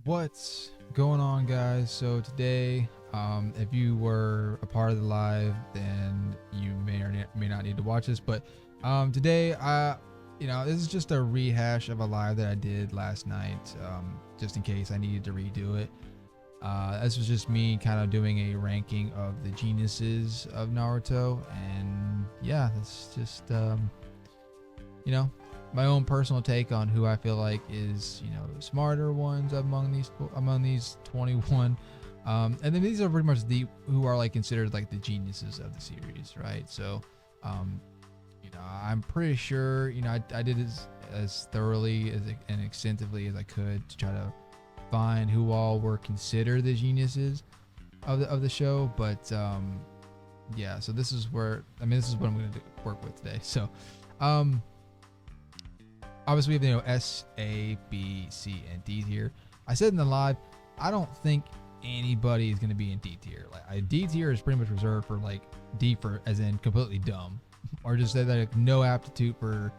What's going on, guys? So today, if you were a part of the live, then you may not need to watch this. But today, this is just a rehash of a live that I did last night, just in case I needed to redo it. This was just me kind of doing a ranking of the geniuses of Naruto, and yeah, that's just my own personal take on who I feel like is the smarter ones among these 21. And then these are pretty much the who are like considered like the geniuses of the series, right? So I'm pretty sure I did as thoroughly and extensively as I could to try to find who all were considered the geniuses of the show. But yeah, so this is what I'm going to work with today. So obviously we have S, A, B, C, and D tier. I said in the live, I don't think anybody is going to be in D tier. Like D tier is pretty much reserved for like D for as in completely dumb, or just that like no aptitude for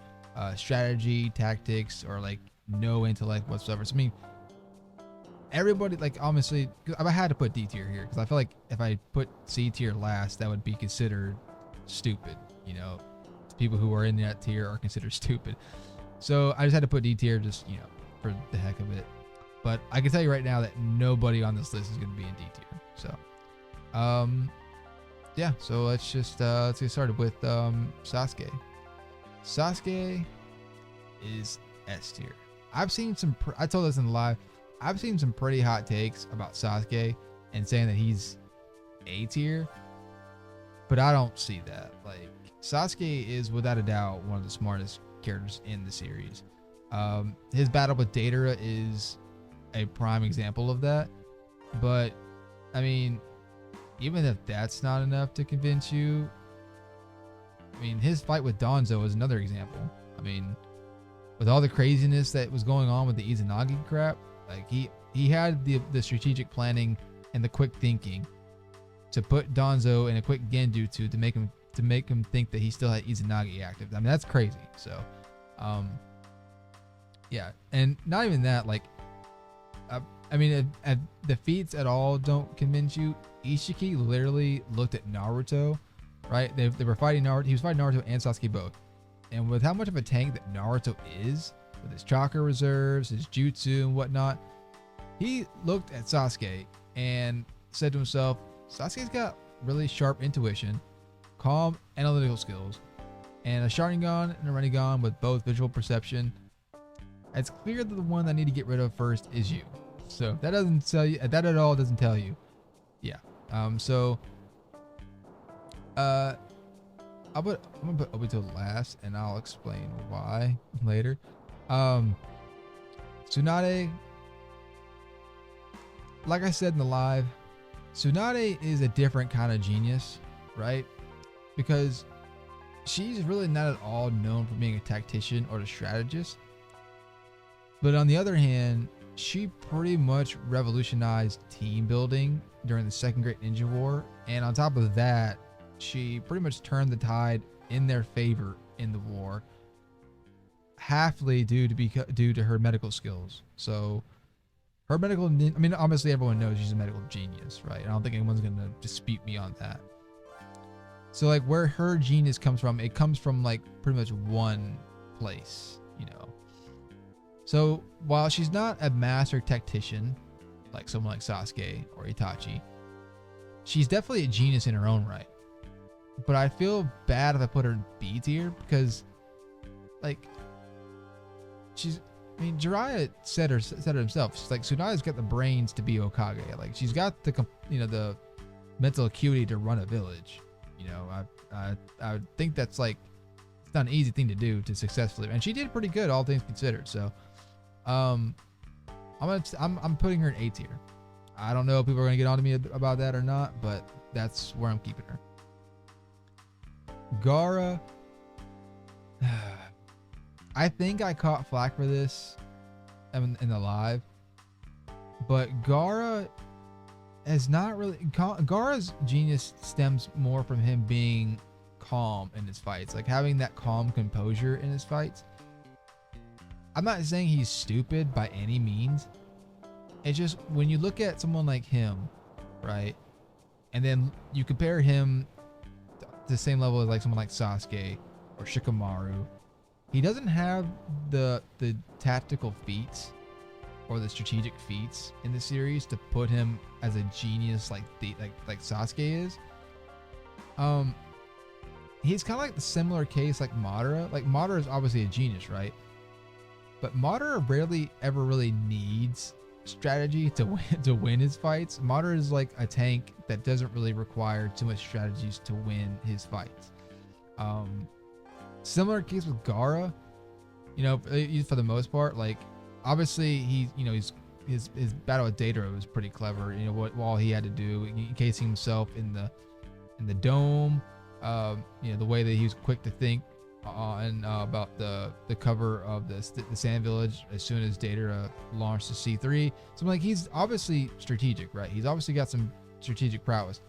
strategy, tactics, or like no intellect whatsoever. So I mean, everybody like honestly, I had to put D tier here because I feel like if I put C tier last, that would be considered stupid. People who are in that tier are considered stupid. So I just had to put D tier just, for the heck of it. But I can tell you right now that nobody on this list is going to be in D tier. So, yeah. So let's get started with Sasuke. Sasuke is S tier. I've seen I told this in the live. I've seen some pretty hot takes about Sasuke and saying that he's A tier. But I don't see that. Like, Sasuke is without a doubt one of the smartest characters in the series. His battle with Datara is a prime example of that. But I mean, even if that's not enough to convince you, I mean, his fight with Danzo is another example. I mean, with all the craziness that was going on with the Izanagi crap, like he had the strategic planning and the quick thinking to put Danzo in a quick genjutsu to make him think that he still had Izanagi active. I mean, that's crazy. So, yeah, and not even that. Like, I mean, if the feats at all don't convince you, Ishiki literally looked at Naruto, right? They were fighting Naruto. He was fighting Naruto and Sasuke both, and with how much of a tank that Naruto is, with his chakra reserves, his jutsu and whatnot, he looked at Sasuke and said to himself, Sasuke's got really sharp intuition, calm analytical skills, and a Sharingan and a Rinnegan with both visual perception. It's clear that the one that I need to get rid of first is you. So if that doesn't tell you, that at all doesn't tell you, yeah. I'm gonna put Obito last, and I'll explain why later. Tsunade, like I said in the live, Tsunade is a different kind of genius, right? Because she's really not at all known for being a tactician or a strategist. But on the other hand, she pretty much revolutionized team building during the Second Great Ninja War. And on top of that, she pretty much turned the tide in their favor in the war, halfly due to her medical skills. So her medical, I mean, obviously everyone knows she's a medical genius, right? I don't think anyone's going to dispute me on that. So like where her genius comes from, it comes from like pretty much one place, So while she's not a master tactician, like someone like Sasuke or Itachi, she's definitely a genius in her own right. But I feel bad if I put her in B tier because, like, Jiraiya said it himself. She's like, Tsunade's got the brains to be Hokage. Like, she's got the mental acuity to run a village. I would think that's like, it's not an easy thing to do to successfully, and she did pretty good, all things considered. So, I'm putting her in A tier. I don't know if people are gonna get on to me about that or not, but that's where I'm keeping her. Gaara, I think I caught flack for this in the live, but Gaara is not really. Gaara's genius stems more from him being calm in his fights, like having that calm composure in his fights. I'm not saying he's stupid by any means, It's just when you look at someone like him, right, and then you compare him to the same level as like someone like Sasuke or Shikamaru, he doesn't have the tactical feats or the strategic feats in the series to put him as a genius like Sasuke is. He's kind of like the similar case like Madara. Like Madara is obviously a genius, right? But Madara rarely ever really needs strategy to win his fights. Madara is like a tank that doesn't really require too much strategies to win his fights. Similar case with Gaara, for the most part, like obviously his battle with Deidara was pretty clever. What all he had to do, encasing himself in the dome, the way that he was quick to think about the cover of the Sand Village as soon as Deidara launched the C3. So like he's obviously strategic, right? He's obviously got some strategic prowess,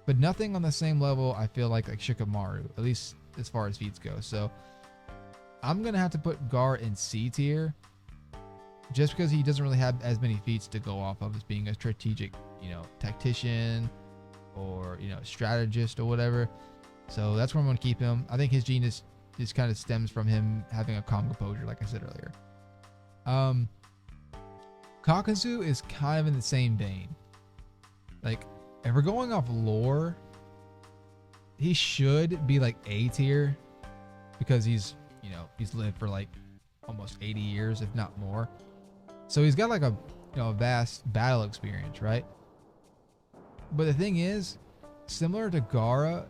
but nothing on the same level I feel like Shikamaru, at least as far as feats go. So I'm gonna have to put Gaara in C tier, just because he doesn't really have as many feats to go off of as being a strategic, tactician or strategist or whatever. So that's where I'm going to keep him. I think his genius just kind of stems from him having a calm composure, like I said earlier. Kakashi is kind of in the same vein. Like, if we're going off lore, he should be like A tier because he's lived for like almost 80 years, if not more. So he's got like a vast battle experience, right? But the thing is, similar to Gaara,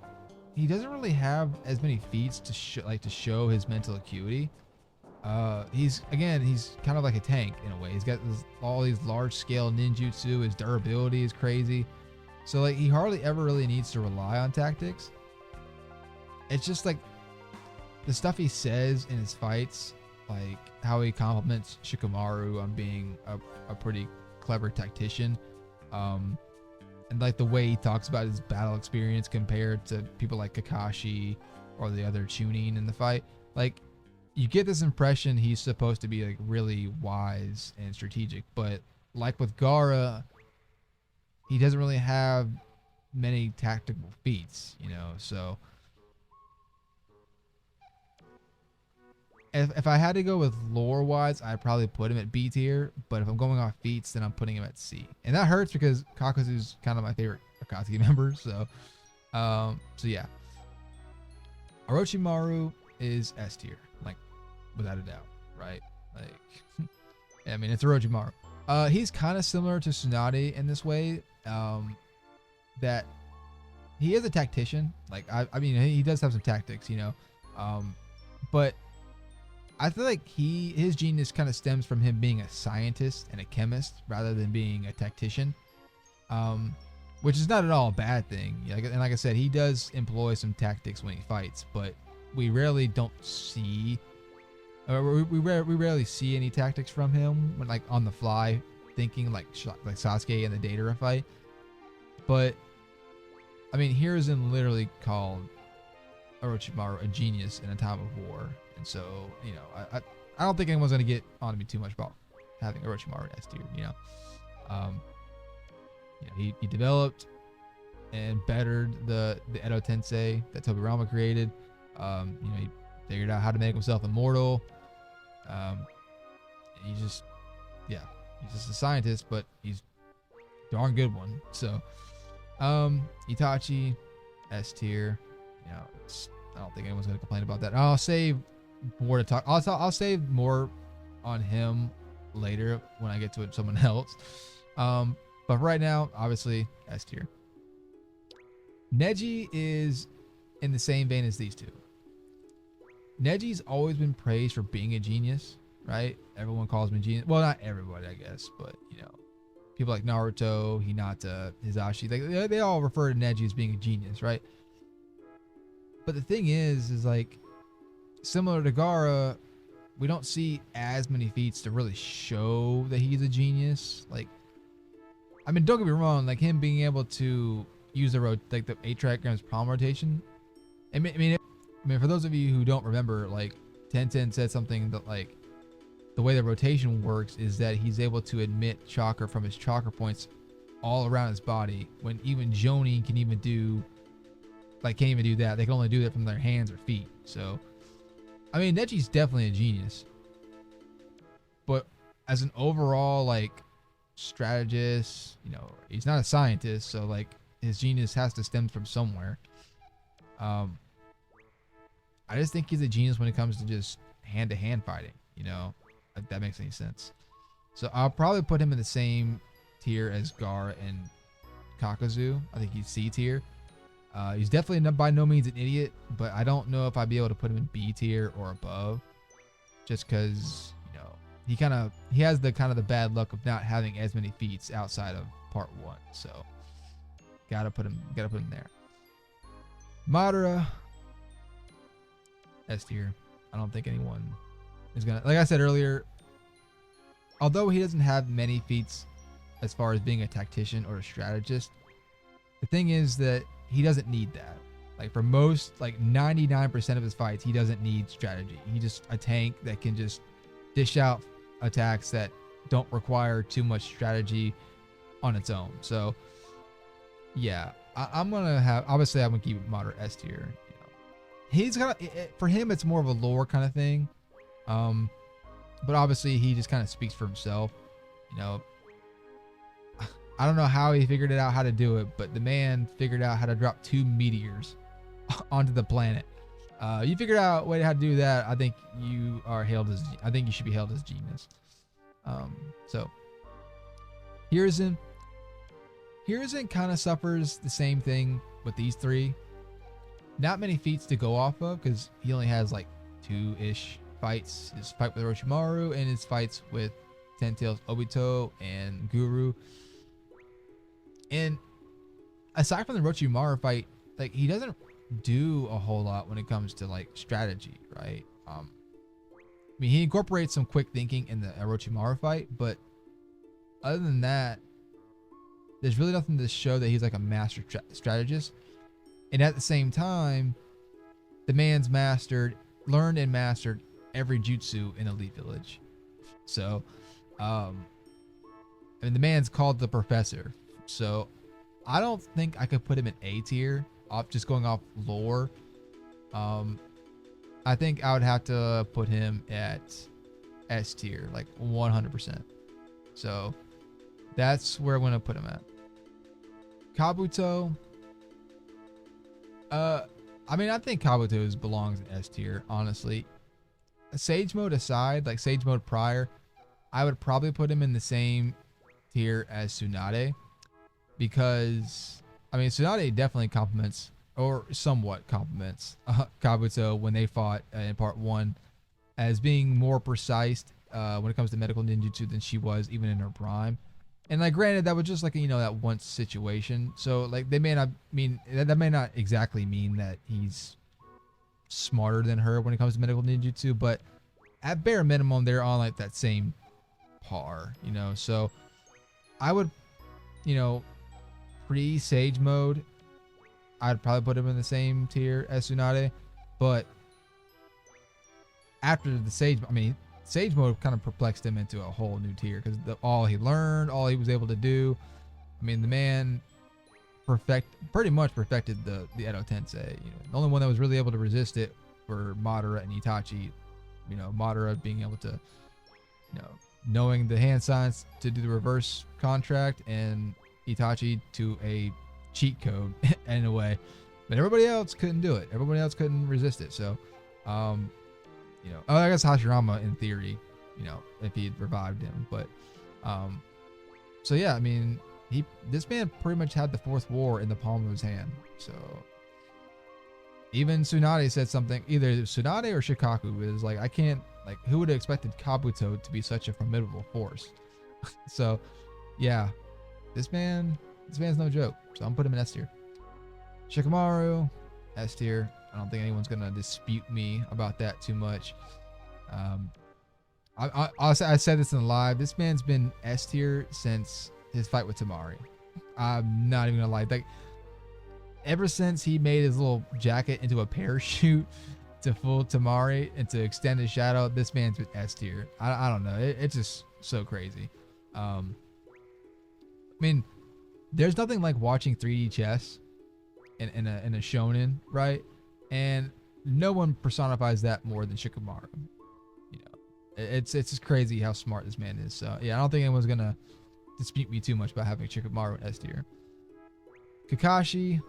he doesn't really have as many feats to show his mental acuity. He's kind of like a tank in a way. He's got all these large scale ninjutsu. His durability is crazy. So like he hardly ever really needs to rely on tactics. It's just like the stuff he says in his fights, like how he compliments Shikamaru on being a pretty clever tactician. And like the way he talks about his battle experience compared to people like Kakashi or the other Chunin in the fight. Like you get this impression he's supposed to be like really wise and strategic, but like with Gaara, he doesn't really have many tactical feats, so if I had to go with lore wise, I'd probably put him at B tier, but if I'm going off feats, then I'm putting him at C. And that hurts because Kakasu's kind of my favorite Akatsuki member, so yeah. Orochimaru is S tier, like without a doubt, right? Like I mean, it's Orochimaru. He's kind of similar to Tsunade in this way, that he is a tactician. Like I mean, he does have some tactics, but I feel like his genius kind of stems from him being a scientist and a chemist rather than being a tactician, which is not at all a bad thing. And like I said, he does employ some tactics when he fights, but we rarely see any tactics from him when like on the fly thinking like Sasuke in the Deidara fight. But I mean, Hiruzen literally called Orochimaru a genius in a time of war. And so, I don't think anyone's going to get on me too much about having Orochimaru in S tier, he developed and bettered the Edo Tensei that Tobirama created. He figured out how to make himself immortal. He's just a scientist, but he's a darn good one. So, Itachi, S tier, I don't think anyone's going to complain about that. I'll save more to talk. I'll save more on him later when I get to someone else. But right now, obviously, S tier. Neji is in the same vein as these two. Neji's always been praised for being a genius, right? Everyone calls him a genius. Well, not everybody, I guess, but people like Naruto, Hinata, Hisashi, they all refer to Neji as being a genius, right? But the thing is like, similar to Gaara, we don't see as many feats to really show that he's a genius. Like, I mean, don't get me wrong, like him being able to use the 8 grams palm rotation. I mean, for those of you who don't remember, like 1010 said something that like the way the rotation works is that he's able to emit chakra from his chakra points all around his body, when even Jonin can't even do that. They can only do that from their hands or feet. So, I mean, Neji's definitely a genius, but as an overall like strategist, he's not a scientist, so like his genius has to stem from somewhere. I just think he's a genius when it comes to just hand-to-hand fighting, if that makes any sense. So I'll probably put him in the same tier as Gar and Kakazu. I think he's C tier. He's definitely by no means an idiot, but I don't know if I'd be able to put him in B tier or above, just because he has the kind of the bad luck of not having as many feats outside of part 1. So gotta put him there. Madara, S tier. I don't think anyone is gonna, like I said earlier, although he doesn't have many feats as far as being a tactician or a strategist, the thing is that he doesn't need that. Like for most, like 99% of his fights, he doesn't need strategy. He's just a tank that can just dish out attacks that don't require too much strategy on its own. So yeah, I'm gonna keep Madara S tier. He's gonna, for him, it's more of a lore kind of thing. But obviously he just kind of speaks for himself. I don't know how he figured it out how to do it, but the man figured out how to drop 2 meteors onto the planet. You figured out a way how to do that. I think you should be hailed as genius. So Hiruzen kind of suffers the same thing with these 3. Not many feats to go off of because he only has like 2-ish fights. His fight with Orochimaru and his fights with Ten Tails, Obito, and Guru. And aside from the Orochimaru fight, like he doesn't do a whole lot when it comes to like strategy, right? I mean, he incorporates some quick thinking in the Orochimaru fight, but other than that, there's really nothing to show that he's like a master strategist. And at the same time, the man's learned and mastered every jutsu in Elite Village. So, I mean, the man's called the professor. So, I don't think I could put him in A tier, just going off lore. I think I would have to put him at S tier, like 100%. So, that's where I'm going to put him at. Kabuto. I mean, I think Kabuto belongs in S tier, honestly. Sage mode aside, like Sage mode prior, I would probably put him in the same tier as Tsunade, because, I mean, Tsunade definitely complements, or somewhat complements, Kabuto when they fought in part 1, as being more precise when it comes to medical ninjutsu than she was even in her prime. And like, granted, that was just like, that once situation. So like, that may not exactly mean that he's smarter than her when it comes to medical ninjutsu, but at bare minimum, they're on like that same par, So I would, pre-Sage mode, I'd probably put him in the same tier as Tsunade, but after the Sage mode kind of perplexed him into a whole new tier, because all he learned, all he was able to do, I mean, the man pretty much perfected the Edo Tensei. The only one that was really able to resist it were Madara and Itachi. Madara being able to, knowing the hand signs to do the reverse contract, and Itachi to a cheat code in a way, but everybody else couldn't do it. Everybody else couldn't resist it. So, I guess Hashirama in theory, if he had revived him, but, so yeah, I mean, this man pretty much had the 4th war in the palm of his hand. So even Tsunade said something, either Tsunade or Shikaku is like, who would have expected Kabuto to be such a formidable force? So yeah, this man's no joke. So I'm putting him in S tier. Shikamaru, S tier. I don't think anyone's gonna dispute me about that too much. I said this in the live. This man's been S tier since his fight with Tamari. I'm not even gonna lie. Like, ever since he made his little jacket into a parachute to full Tamari and to extend his shadow, this man's with S tier. I don't know. It's just so crazy. I mean, there's nothing like watching 3D chess in a shonen, right? And no one personifies that more than Shikamaru. You know, it's just crazy how smart this man is. So yeah, I don't think anyone's gonna dispute me too much about having Shikamaru in S tier. Kakashi,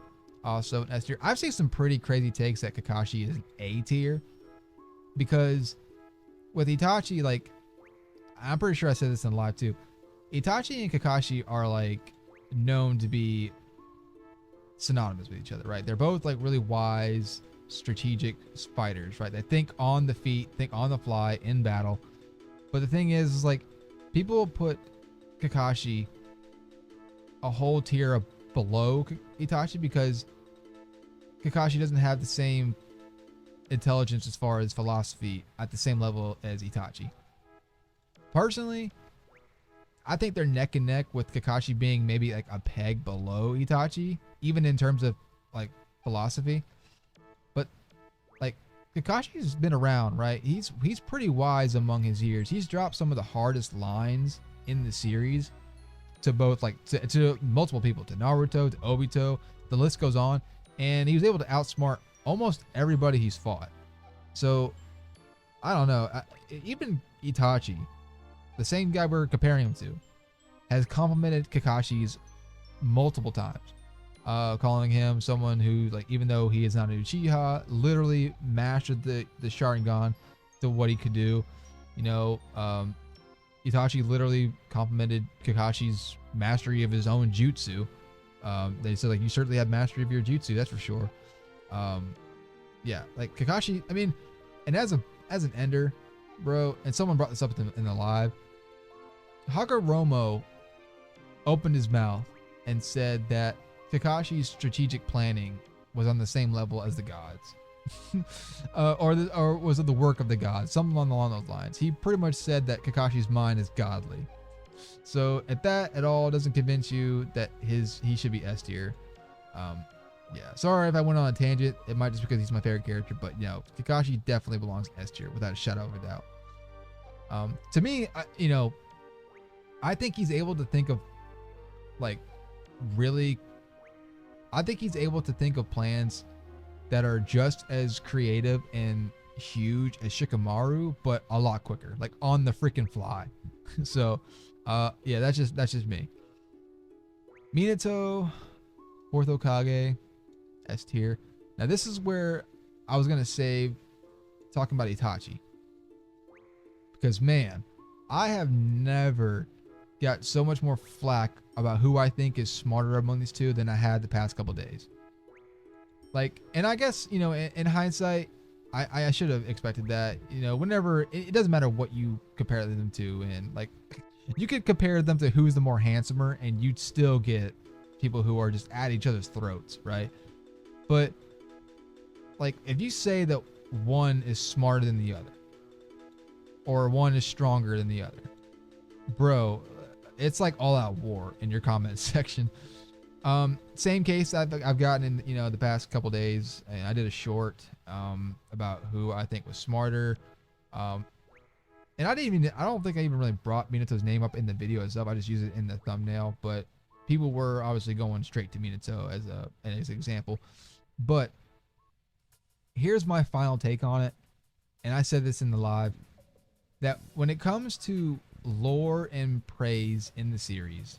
also an S tier. I've seen some pretty crazy takes that Kakashi is an A tier because with Itachi, like, I'm pretty sure I said this in live too. Itachi and Kakashi are like known to be synonymous with each other, right? They're both like really wise, strategic fighters, right? They think on the feet, think on the fly in battle. But the thing is like people put Kakashi a whole tier below Itachi because Kakashi doesn't have the same intelligence as far as philosophy at the same level as Itachi. Personally, I think they're neck and neck with Kakashi being maybe like a peg below Itachi, even in terms of like philosophy. But like Kakashi's been around, right? He's pretty wise among his years. He's dropped some of the hardest lines in the series to both like to multiple people, to Naruto, to Obito, the list goes on, and he was able to outsmart almost everybody he's fought. So I don't know, even Itachi, the same guy we're comparing him to, has complimented Kakashi's multiple times, calling him someone who, like, even though he is not an Uchiha, literally mastered the Sharingan to what he could do. You know, Itachi literally complimented Kakashi's mastery of his own jutsu. They said, like, you certainly have mastery of your jutsu, that's for sure. Yeah, like Kakashi, I mean, and as an ender, bro, and someone brought this up in the live, Hagoromo opened his mouth and said that Kakashi's strategic planning was on the same level as the gods. or was it the work of the gods? Something along those lines. He pretty much said that Kakashi's mind is godly. So if that at all doesn't convince you that he should be S tier, yeah, sorry if I went on a tangent. It might just because he's my favorite character, but you know, Kakashi definitely belongs in S tier without a shadow of a doubt. To me, I think he's able to think of I think he's able to think of plans that are just as creative and huge as Shikamaru, but a lot quicker, like on the freaking fly. So, yeah, that's just me. Minato, fourth Hokage, S tier. Now this is where I was gonna save talking about Itachi, because man, I have never got so much more flack about who I think is smarter among these two than I had the past couple days. Like, and I guess, you know, in hindsight, I should have expected that. You know, whenever it doesn't matter what you compare them to, and like you could compare them to who's the more handsomer, and you'd still get people who are just at each other's throats, right? But like, if you say that one is smarter than the other, or one is stronger than the other, bro, it's like all out war in your comment section. Same case I've gotten in, you know, the past couple days, and I did a short about who I think was smarter. And I don't think I even really brought Minato's name up in the video itself. I just used it in the thumbnail, but people were obviously going straight to Minato as an example. But here's my final take on it, and I said this in the live, that when it comes to lore and praise in the series,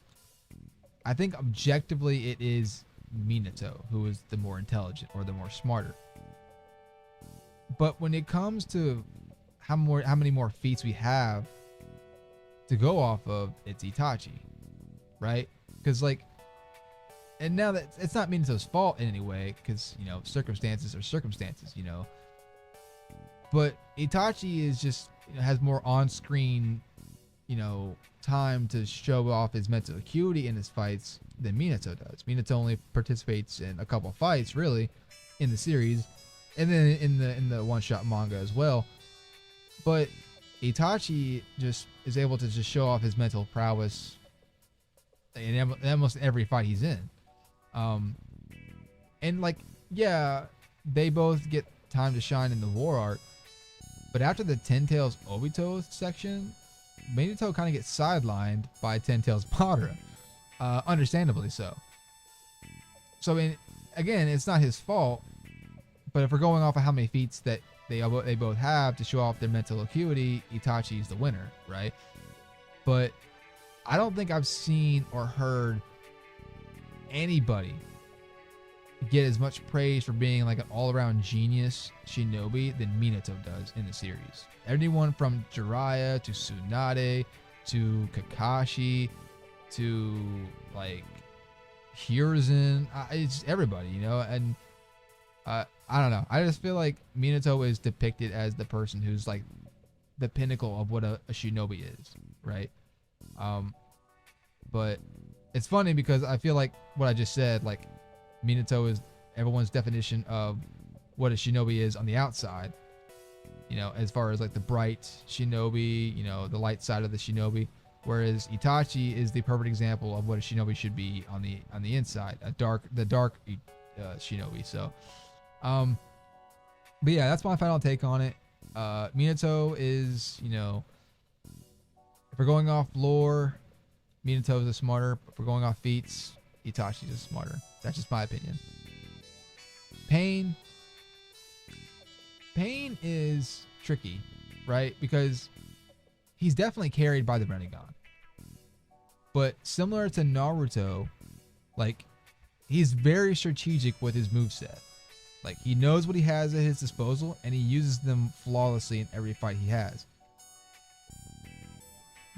I think objectively it is Minato who is the more intelligent or the more smarter. But when it comes to how many more feats we have to go off of, it's Itachi, right? Because like, and now that it's not Minato's fault in any way, because, you know, circumstances are circumstances, you know. But Itachi is just, you know, has more on-screen, you know, time to show off his mental acuity in his fights than Minato does. Minato only participates in a couple fights really in the series, and then in the one-shot manga as well. But Itachi just is able to just show off his mental prowess in almost every fight he's in. And like, yeah, they both get time to shine in the war arc. But after the Ten Tails Obito section, Minato kind of gets sidelined by Ten Tails Madara, understandably so. So I mean, again, it's not his fault. But if we're going off of how many feats that they both have to show off their mental acuity, Itachi is the winner, right? But I don't think I've seen or heard anybody get as much praise for being like an all-around genius shinobi than Minato does in the series. Everyone from Jiraiya to Tsunade to Kakashi to like Hiruzen, it's everybody, you know. And I don't know. I just feel like Minato is depicted as the person who's like the pinnacle of what a shinobi is, right? But it's funny because I feel like what I just said, like Minato is everyone's definition of what a shinobi is on the outside, you know, as far as like the bright shinobi, you know, the light side of the shinobi, whereas Itachi is the perfect example of what a shinobi should be on the inside, the dark shinobi. So but yeah, that's my final take on it. Minato is, you know, if we're going off lore, Minato is a smarter. If we're going off feats, Itachi is smarter. That's just my opinion. Pain is tricky, right? Because he's definitely carried by the Rinnegan. But similar to Naruto, like, he's very strategic with his moveset. Like, he knows what he has at his disposal, and he uses them flawlessly in every fight he has.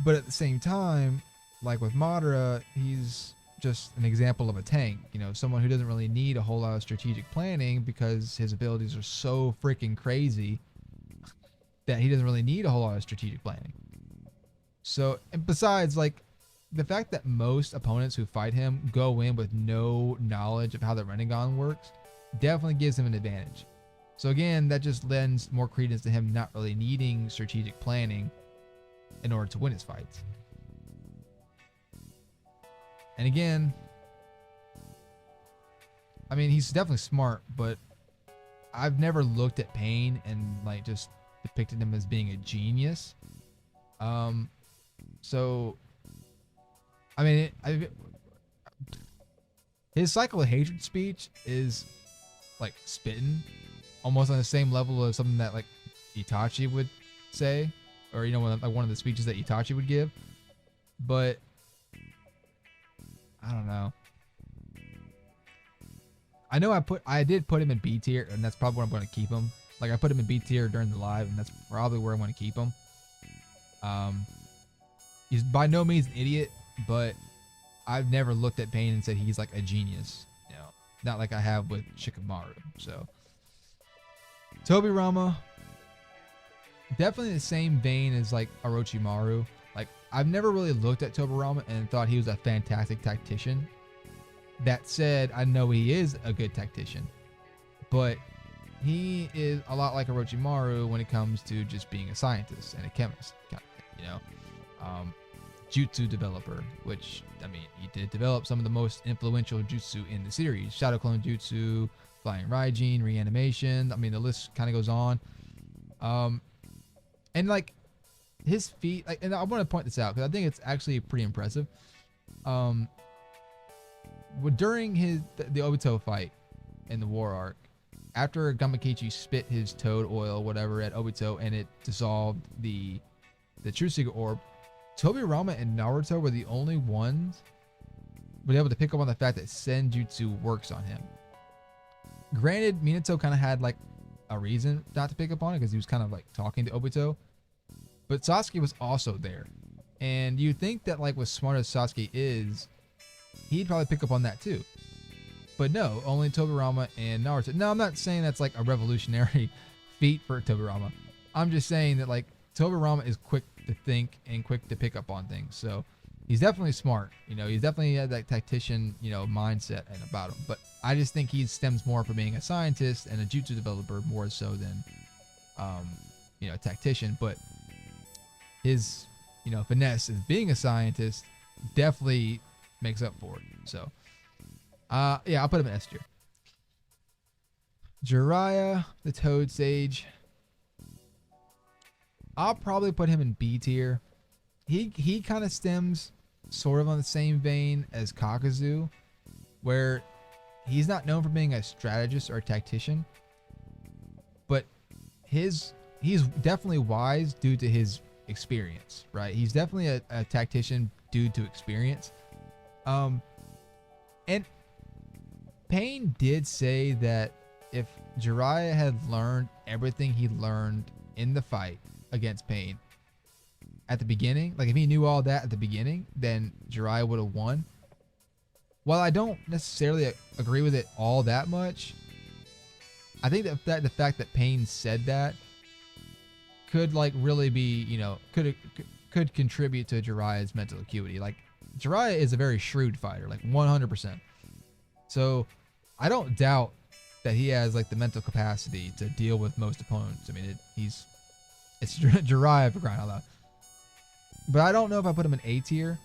But at the same time, like with Madara, he's just an example of a tank, you know, someone who doesn't really need a whole lot of strategic planning because his abilities are so freaking crazy that he doesn't really need a whole lot of strategic planning. So, and besides, like, the fact that most opponents who fight him go in with no knowledge of how the Rinnegan works definitely gives him an advantage. So again, that just lends more credence to him not really needing strategic planning in order to win his fights. And again, I mean, he's definitely smart, but I've never looked at Pain and like just depicted him as being a genius. So I mean, his cycle of hatred speech is like spitting almost on the same level of something that like Itachi would say, or, you know, like one of the speeches that Itachi would give. But I don't know. I know I did put him in B tier, and that's probably where I'm going to keep him. Like, I put him in B tier during the live, and that's probably where I'm going to keep him. He's by no means an idiot, but I've never looked at Pain and said he's like a genius, you know, not like I have with Shikamaru. So Tobirama, definitely the same vein as like Orochimaru. Like, I've never really looked at Tobirama and thought he was a fantastic tactician. That said, I know he is a good tactician, but he is a lot like Orochimaru when it comes to just being a scientist and a chemist, kind of thing, you know. Jutsu developer, which, I mean, he did develop some of the most influential jutsu in the series. Shadow Clone Jutsu, Flying Raijin, Reanimation. I mean, the list kind of goes on. And like his feat, like, and I want to point this out because I think it's actually pretty impressive. During the Obito fight in the war arc, after Gamakichi spit his toad oil, whatever, at Obito and it dissolved the Trusiga orb, Tobirama and Naruto were the only ones were able to pick up on the fact that Senjutsu works on him. Granted, Minato kind of had like a reason not to pick up on it because he was kind of like talking to Obito, but Sasuke was also there, and you think that like, with smart as Sasuke is, he'd probably pick up on that too. But no, only Tobirama and Naruto. Now, I'm not saying that's like a revolutionary feat for Tobirama. I'm just saying that like Tobirama is quick to think and quick to pick up on things. So he's definitely smart. You know, he's definitely had that tactician, you know, mindset and about him. But I just think he stems more from being a scientist and a jutsu developer more so than, you know, a tactician. But his, you know, finesse as being a scientist definitely makes up for it. So, yeah, I'll put him in S tier. Jiraiya, the Toad Sage. I'll probably put him in B tier. He kind of stems sort of on the same vein as Kakazu, where he's not known for being a strategist or a tactician, but he's definitely wise due to his experience, right? He's definitely a tactician due to experience. And Pain did say that if Jiraiya had learned everything he learned in the fight against Pain at the beginning, like if he knew all that at the beginning, then Jiraiya would have won. While I don't necessarily agree with it all that much, I think that the fact that Pain said that could like really be, could contribute to Jiraiya's mental acuity. Like Jiraiya is a very shrewd fighter, like 100%. So I don't doubt that he has like the mental capacity to deal with most opponents. I mean, it's Jiraiya for crying out loud. But I don't know if I put him in A tier.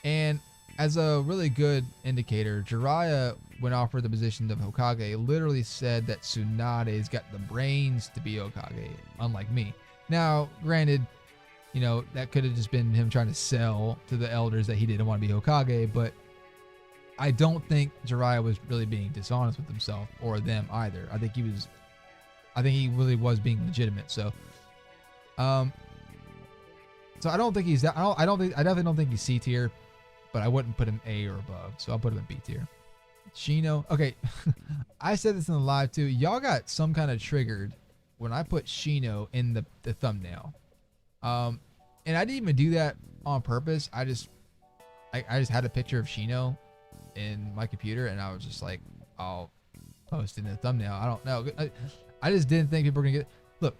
And as a really good indicator, Jiraiya, when offered the position of Hokage, literally said that Tsunade's got the brains to be Hokage, unlike me. Now, granted, that could have just been him trying to sell to the elders that he didn't want to be Hokage, but I don't think Jiraiya was really being dishonest with himself or them either. I think he really was being legitimate. So I don't think he's that. I definitely don't think he's C tier, but I wouldn't put him A or above. So I'll put him in B tier. Shino. Okay. I said this in the live too. Y'all got some kind of triggered when I put Shino in the thumbnail. And I didn't even do that on purpose. I just had a picture of Shino in my computer and I was just like, I'll post it in the thumbnail. I don't know. I just didn't think people were gonna get. Look,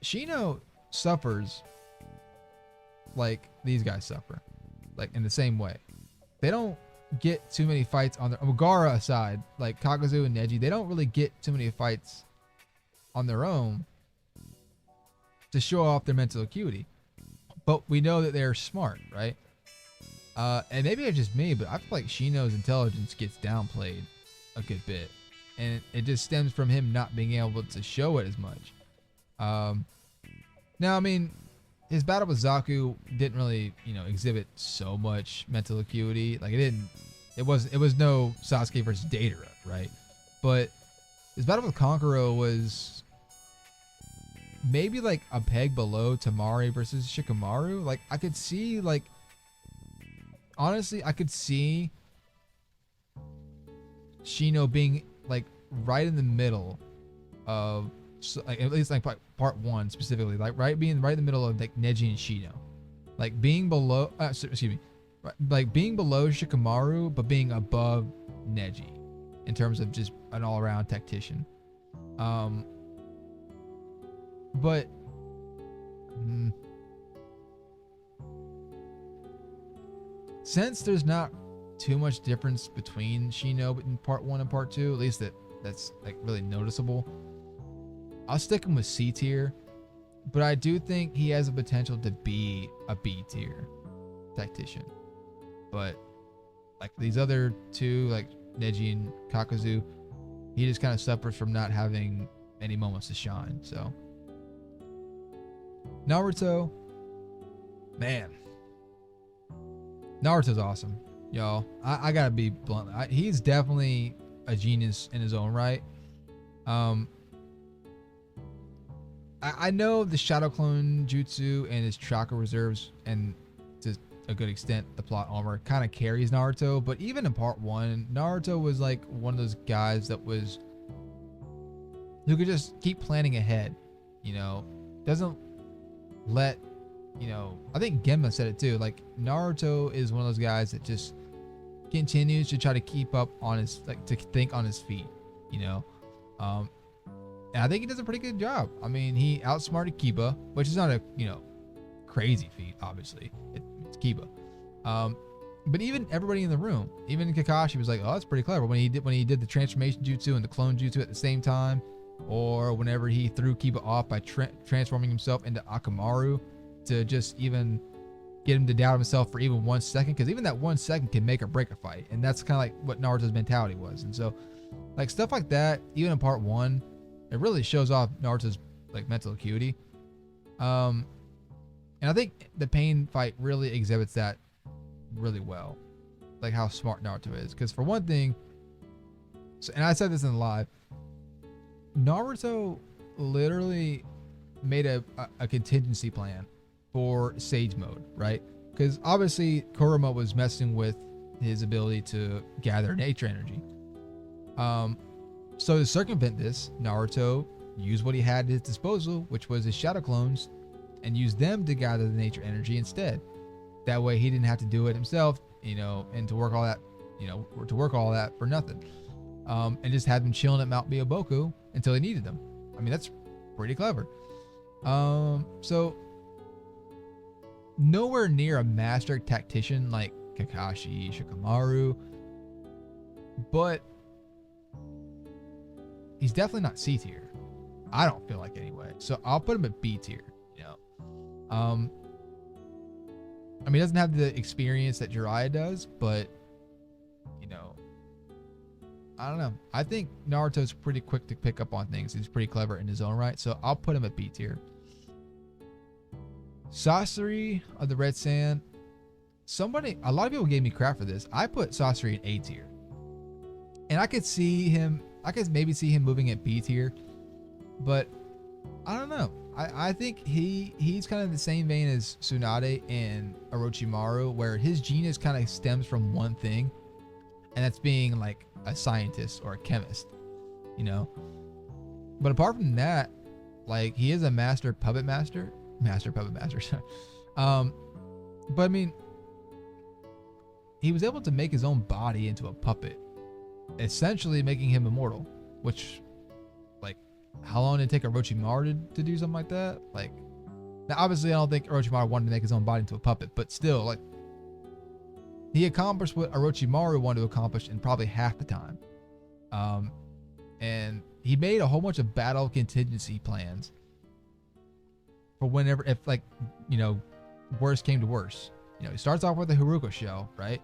Shino suffers like these guys suffer, like in the same way. They don't get too many fights on their, Gaara aside, like Kakazu and Neji, they don't really get too many fights on their own to show off their mental acuity. But we know that they're smart, right? And maybe it's just me, but I feel like Shino's intelligence gets downplayed a good bit. And it just stems from him not being able to show it as much. Now, I mean, his battle with Zaku didn't really, exhibit so much mental acuity. Like it was no Sasuke versus Deidara, right? But his battle with Kankuro was maybe like a peg below Tamari versus Shikamaru. Like I could see, like, honestly, I could see Shino being like right in the middle of, like, at least like part one specifically, like being right in the middle of like Neji and Shino, like being below, like being below Shikamaru, but being above Neji in terms of just an all-around tactician. But since there's not too much difference between Shino in part one and part two, at least that's like really noticeable, I'll stick him with C tier, but I do think he has the potential to be a B tier tactician. But like these other two, like Neji and Kakazu, he just kind of suffers from not having any moments to shine. So Naruto, man, Naruto's awesome, y'all. I gotta be blunt. He's definitely a genius in his own right. I know the Shadow Clone Jutsu and his chakra reserves, and to a good extent the plot armor, kind of carries Naruto. But even in part one, Naruto was like one of those guys that was, who could just keep planning ahead, doesn't let, I think Genma said it too, like Naruto is one of those guys that just continues to try to keep up on his, like, to think on his feet, and I think he does a pretty good job. I mean, he outsmarted Kiba, which is not a, crazy feat, obviously. It's Kiba. But even everybody in the room, even Kakashi was like, oh, that's pretty clever. When he did the transformation jutsu and the clone jutsu at the same time, or whenever he threw Kiba off by transforming himself into Akamaru to just even get him to doubt himself for even 1 second, because even that 1 second can make or break a fight. And that's kind of like what Naruto's mentality was. And so Like stuff like that, even in part 1, it really shows off Naruto's like mental acuity. And I think the pain fight really exhibits that really well, like how smart Naruto is. Because for one thing, and I said this in the live, Naruto literally made a contingency plan for Sage Mode, right? Because obviously Kurama was messing with his ability to gather nature energy. So to circumvent this, Naruto used what he had at his disposal, which was his shadow clones, and used them to gather the nature energy instead. That way he didn't have to do it himself, and to work all that for nothing. And just had them chilling at Mount Myoboku until he needed them. I mean, that's pretty clever. So nowhere near a master tactician like Kakashi, Shikamaru, but he's definitely not C tier. I don't feel like anyway. So I'll put him at B tier. I mean, he doesn't have the experience that Jiraiya does, but I don't know. I think Naruto's pretty quick to pick up on things. He's pretty clever in his own right. So I'll put him at B tier. Sasori of the Red Sand. A lot of people gave me crap for this. I put Sasori in A tier. And I could maybe see him moving at B tier. But I don't know. I think he's kind of the same vein as Tsunade and Orochimaru, where his genius kind of stems from one thing, and that's being like a scientist or a chemist, But apart from that, like, he is a master puppet master. But I mean, he was able to make his own body into a puppet, essentially making him immortal, which, like, how long did it take Orochimaru to do something like that? Like, now obviously I don't think Orochimaru wanted to make his own body into a puppet, but still, like, he accomplished what Orochimaru wanted to accomplish in probably half the time. And he made a whole bunch of battle contingency plans for whenever, if like, worst came to worst. He starts off with the Haruka shell, right?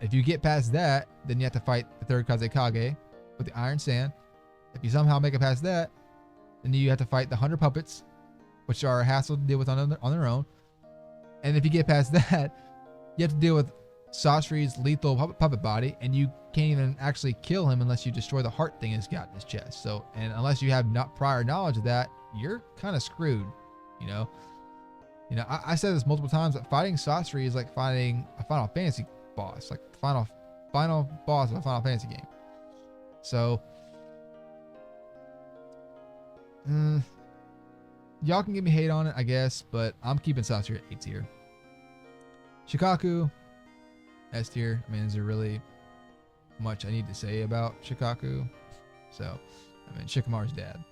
If you get past that, then you have to fight the third Kazekage with the Iron Sand. If you somehow make it past that, then you have to fight the 100 puppets, which are a hassle to deal with on their own. And if you get past that, you have to deal with Sasori's lethal puppet body, and you can't even actually kill him unless you destroy the heart thing he's got in his chest. So, and unless you have not prior knowledge of that, you're kind of screwed, I said this multiple times, that fighting Sasori is like fighting a Final Fantasy boss, like the final boss of a Final Fantasy game. So, y'all can give me hate on it, I guess, but I'm keeping Sasori at A tier. Shikaku, S tier. I mean, is there really much I need to say about Shikaku? So, I mean, Shikamaru's dad.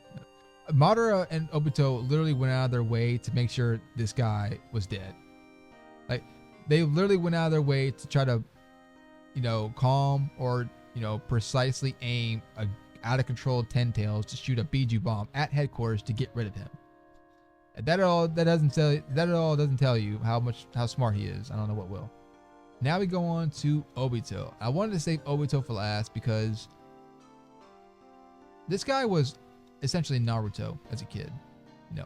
Madara and Obito literally went out of their way to make sure this guy was dead. Like, they literally went out of their way to try to, calm or, precisely aim a out of control Ten Tails to shoot a Biju bomb at headquarters to get rid of him. That doesn't tell you how smart he is. I don't know what will. Now we go on to Obito. I wanted to save Obito for last because this guy was essentially Naruto as a kid.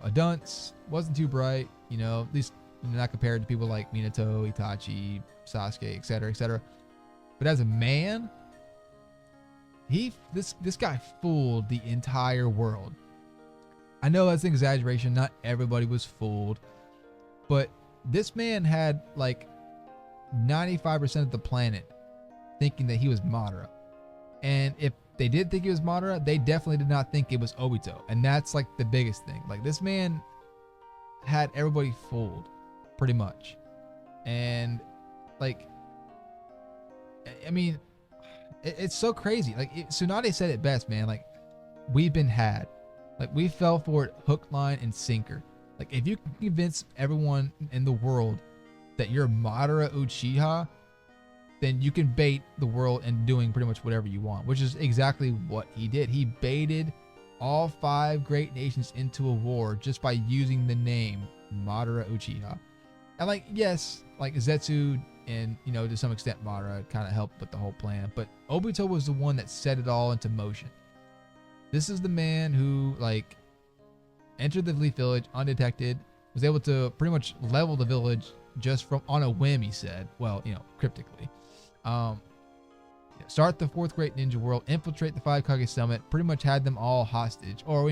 A dunce, wasn't too bright, at least not compared to people like Minato, Itachi, Sasuke, etc., etc. But as a man, this guy fooled the entire world. I know that's an exaggeration. Not everybody was fooled, but this man had like 95% of the planet thinking that he was Madara. And if they did think he was Madara, they definitely did not think it was Obito. And that's like the biggest thing. Like, this man had everybody fooled pretty much. And like, I mean, it's so crazy. Like, Tsunade said it best, man. Like, we've been had. Like, we fell for it hook, line, and sinker. Like, if you can convince everyone in the world that you're Madara Uchiha, then you can bait the world into doing pretty much whatever you want, which is exactly what he did. He baited all 5 great nations into a war just by using the name Madara Uchiha. And like, yes, like Zetsu and to some extent Madara kind of helped with the whole plan. But Obito was the one that set it all into motion. This is the man who like entered the Leaf Village undetected, was able to pretty much level the village just from on a whim. He said, well, cryptically, start the fourth great ninja world, infiltrate the 5 Kage summit, pretty much had them all hostage, or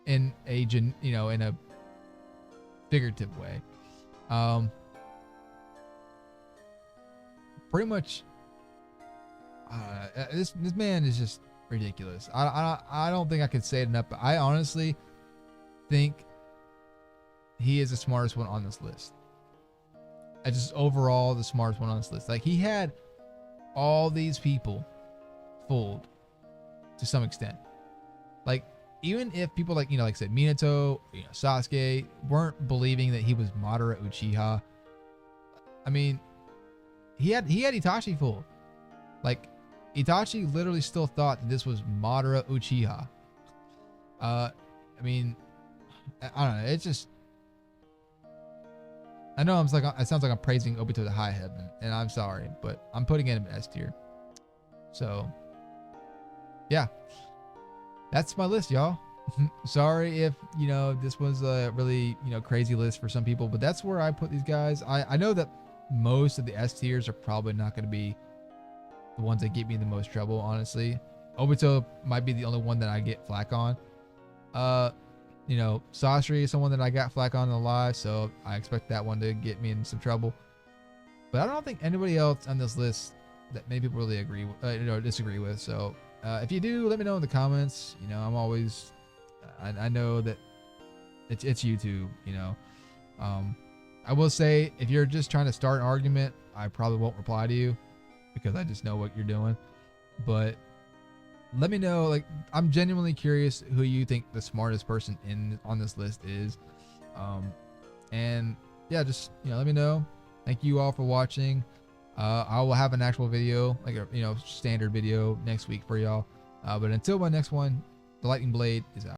in a figurative way. Pretty much, this man is just ridiculous. I don't think I could say it enough, but I honestly think he is the smartest one on this list. Just overall the smartest one on this list. Like, he had all these people fooled to some extent. Like, even if people like I said, Minato, Sasuke weren't believing that he was Madara Uchiha. I mean, he had Itachi fooled. Like, Itachi literally still thought that this was Madara Uchiha. I mean, I don't know. It's just, I know it sounds like I'm praising Obito to high heaven, and I'm sorry, but I'm putting him in S tier. So, yeah, that's my list, y'all. Sorry if this was a really crazy list for some people, but that's where I put these guys. I know that most of the S tiers are probably not going to be the ones that get me in the most trouble, honestly. Obito might be the only one that I get flack on. Sasori is someone that I got flack on in the live, so I expect that one to get me in some trouble. But I don't think anybody else on this list that many people really agree with, disagree with. So if you do, let me know in the comments. I'm always, I know that it's YouTube. I will say, if you're just trying to start an argument, I probably won't reply to you because I just know what you're doing. But let me know. Like, I'm genuinely curious who you think the smartest person on this list is. And yeah, just let me know. Thank you all for watching. I will have an actual video, like a standard video next week for y'all. But until my next one, the Lightning Blade is out.